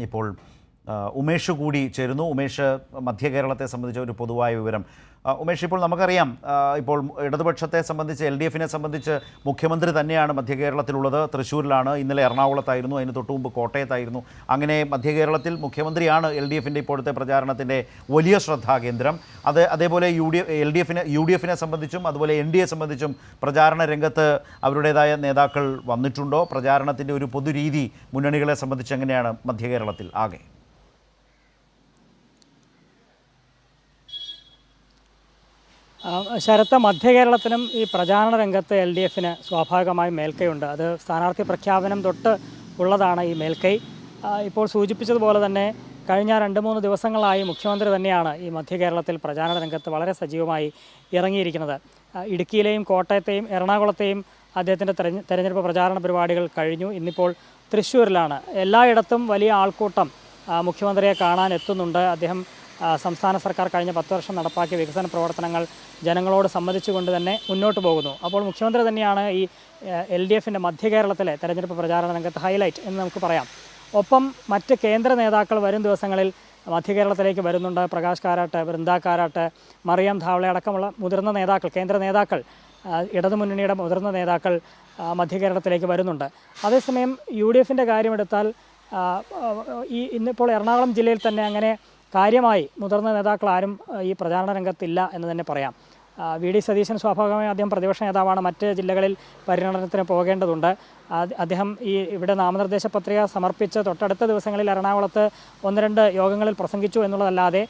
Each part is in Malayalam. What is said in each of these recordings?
ഇപ്പോൾ ഉമേഷ് കൂടി ചേരുന്നു. ഉമേഷ്, മധ്യ കേരളത്തെ സംബന്ധിച്ച ഒരു പൊതുവായ വിവരം. ഉമേഷ്, ഇപ്പോൾ നമുക്കറിയാം, ഇപ്പോൾ ഇടതുപക്ഷത്തെ സംബന്ധിച്ച് LDFനെ സംബന്ധിച്ച് മുഖ്യമന്ത്രി തന്നെയാണ് മധ്യ കേരളത്തിലുള്ളത്. തൃശ്ശൂരിലാണ്, ഇന്നലെ എറണാകുളത്തായിരുന്നു, അതിന് തൊട്ടു മുമ്പ് കോട്ടയത്തായിരുന്നു. അങ്ങനെ മധ്യ കേരളത്തിൽ മുഖ്യമന്ത്രിയാണ് LDFൻ്റെ ഇപ്പോഴത്തെ പ്രചാരണത്തിൻ്റെ വലിയ ശ്രദ്ധാകേന്ദ്രം. അതേപോലെ UDFനെ സംബന്ധിച്ചും അതുപോലെ NDA സംബന്ധിച്ചും പ്രചാരണ രംഗത്ത് അവരുടേതായ നേതാക്കൾ വന്നിട്ടുണ്ടോ? പ്രചാരണത്തിൻ്റെ ഒരു പൊതുരീതി മുന്നണികളെ സംബന്ധിച്ച് എങ്ങനെയാണ് മധ്യ കേരളത്തിൽ ആകെ? ശരത്ത്, മധ്യ കേരളത്തിലും ഈ പ്രചാരണ രംഗത്ത് LDFന് സ്വാഭാവികമായും മേൽക്കൈയുണ്ട്. അത് സ്ഥാനാർത്ഥി പ്രഖ്യാപനം തൊട്ട് ഉള്ളതാണ് ഈ മേൽക്കൈ. ഇപ്പോൾ സൂചിപ്പിച്ചതുപോലെ തന്നെ കഴിഞ്ഞ 2-3 ദിവസങ്ങളായി മുഖ്യമന്ത്രി തന്നെയാണ് ഈ മധ്യ കേരളത്തിൽ പ്രചാരണ രംഗത്ത് വളരെ സജീവമായി ഇറങ്ങിയിരിക്കുന്നത്. ഇടുക്കിയിലെയും കോട്ടയത്തെയും എറണാകുളത്തെയും അദ്ദേഹത്തിൻ്റെ തെരഞ്ഞെടുപ്പ് പ്രചാരണ പരിപാടികൾ കഴിഞ്ഞു. ഇന്നിപ്പോൾ തൃശ്ശൂരിലാണ്. എല്ലായിടത്തും വലിയ ആൾക്കൂട്ടം മുഖ്യമന്ത്രിയെ കാണാൻ എത്തുന്നുണ്ട്. അദ്ദേഹം സംസ്ഥാന സർക്കാർ കഴിഞ്ഞ 10 വർഷം നടപ്പാക്കിയ വികസന പ്രവർത്തനങ്ങൾ ജനങ്ങളോട് സമ്മതിച്ചുകൊണ്ട് തന്നെ മുന്നോട്ട് പോകുന്നു. അപ്പോൾ മുഖ്യമന്ത്രി തന്നെയാണ് ഈ LDFൻ്റെ മധ്യ കേരളത്തിലെ തെരഞ്ഞെടുപ്പ് പ്രചാരണ രംഗത്ത് ഹൈലൈറ്റ് എന്ന് നമുക്ക് പറയാം. ഒപ്പം മറ്റ് കേന്ദ്ര നേതാക്കൾ വരും ദിവസങ്ങളിൽ മധ്യ കേരളത്തിലേക്ക് വരുന്നുണ്ട്. പ്രകാശ് കാരാട്ട്, വൃന്ദ കാരാട്ട്, മറിയം ധാവളെ അടക്കമുള്ള മുതിർന്ന നേതാക്കൾ, കേന്ദ്ര നേതാക്കൾ, ഇടതുമുന്നണിയുടെ മുതിർന്ന നേതാക്കൾ മധ്യ കേരളത്തിലേക്ക് വരുന്നുണ്ട്. അതേസമയം UDFൻ്റെ കാര്യമെടുത്താൽ ഇന്നിപ്പോൾ എറണാകുളം ജില്ലയിൽ തന്നെ അങ്ങനെ കാര്യമായി മുതിർന്ന നേതാക്കൾ ആരും ഈ പ്രചാരണ രംഗത്തില്ല എന്ന് തന്നെ പറയാം. VD സതീശൻ സ്വാഭാവികമായും അദ്ദേഹം പ്രതിപക്ഷ നേതാവാണ്. മറ്റ് ജില്ലകളിൽ പര്യടനത്തിന് പോകേണ്ടതുണ്ട്. അദ്ദേഹം ഇവിടെ നാമനിർദ്ദേശ പത്രിക സമർപ്പിച്ച് തൊട്ടടുത്ത ദിവസങ്ങളിൽ എറണാകുളത്ത് 1-2 യോഗങ്ങളിൽ പ്രസംഗിച്ചു എന്നുള്ളതല്ലാതെ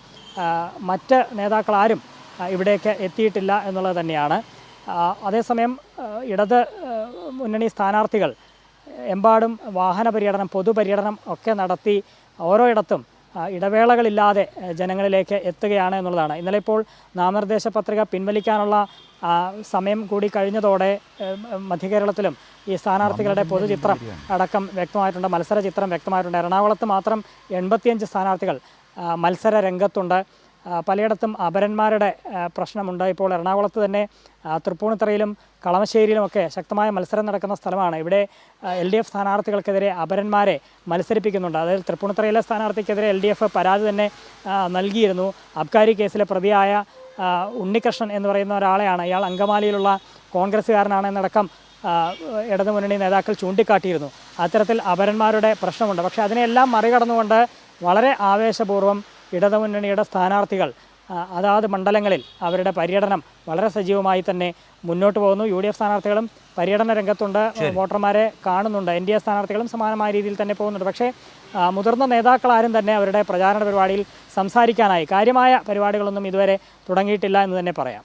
മറ്റ് നേതാക്കളാരും ഇവിടേക്ക് എത്തിയിട്ടില്ല എന്നുള്ളത് തന്നെയാണ്. അതേസമയം ഇടത് മുന്നണി സ്ഥാനാർത്ഥികൾ എമ്പാടും വാഹന പര്യടനം, പൊതുപര്യടനം ഒക്കെ നടത്തി ഓരോയിടത്തും ഇടവേളകളില്ലാതെ ജനങ്ങളിലേക്ക് എത്തുകയാണ് എന്നുള്ളതാണ്. ഇന്നലെ ഇപ്പോൾ നാമനിർദ്ദേശ പത്രിക പിൻവലിക്കാനുള്ള സമയം കൂടി കഴിഞ്ഞതോടെ മധ്യ കേരളത്തിലും ഈ സ്ഥാനാർത്ഥികളുടെ പൊതുചിത്രം അടക്കം വ്യക്തമായിട്ടുണ്ട്, മത്സര ചിത്രം വ്യക്തമായിട്ടുണ്ട്. എറണാകുളത്ത് മാത്രം 85 സ്ഥാനാർത്ഥികൾ മത്സര രംഗത്തുണ്ട്. പലയിടത്തും അപരന്മാരുടെ പ്രശ്നമുണ്ട്. ഇപ്പോൾ എറണാകുളത്ത് തന്നെ തൃപ്പൂണിത്തറയിലും കളമശ്ശേരിയിലുമൊക്കെ ശക്തമായ മത്സരം നടക്കുന്ന സ്ഥലമാണ്. ഇവിടെ LDF സ്ഥാനാർത്ഥികൾക്കെതിരെ അപരന്മാരെ മത്സരിപ്പിക്കുന്നുണ്ട്. അതായത് തൃപ്പൂണിത്തറയിലെ സ്ഥാനാർത്ഥിക്കെതിരെ LDF പരാതി തന്നെ നൽകിയിരുന്നു. അബ്കാരി കേസിലെ പ്രതിയായ ഉണ്ണികൃഷ്ണൻ എന്ന് പറയുന്ന ഒരാളെയാണ്, ഇയാൾ അങ്കമാലിയിലുള്ള കോൺഗ്രസ്സുകാരനാണെന്നടക്കം ഇടതുമുന്നണി നേതാക്കൾ ചൂണ്ടിക്കാട്ടിയിരുന്നു. അത്തരത്തിൽ അപരന്മാരുടെ പ്രശ്നമുണ്ട്. പക്ഷേ അതിനെല്ലാം മറികടന്നുകൊണ്ട് വളരെ ആവേശപൂർവ്വം ഇടതുമുന്നണിയുടെ സ്ഥാനാർത്ഥികൾ അതാത് മണ്ഡലങ്ങളിൽ അവരുടെ പര്യടനം വളരെ സജീവമായി തന്നെ മുന്നോട്ട് പോകുന്നു. UDF സ്ഥാനാർത്ഥികളും പര്യടന രംഗത്തുണ്ട്, വോട്ടർമാരെ കാണുന്നുണ്ട്. NDA സ്ഥാനാർത്ഥികളും സമാനമായ രീതിയിൽ തന്നെ പോകുന്നുണ്ട്. പക്ഷേ മുതിർന്ന നേതാക്കളാരും തന്നെ അവരുടെ പ്രചാരണ പരിപാടിയിൽ സംസാരിക്കാനായി കാര്യമായ പരിപാടികളൊന്നും ഇതുവരെ തുടങ്ങിയിട്ടില്ല എന്ന് തന്നെ പറയാം.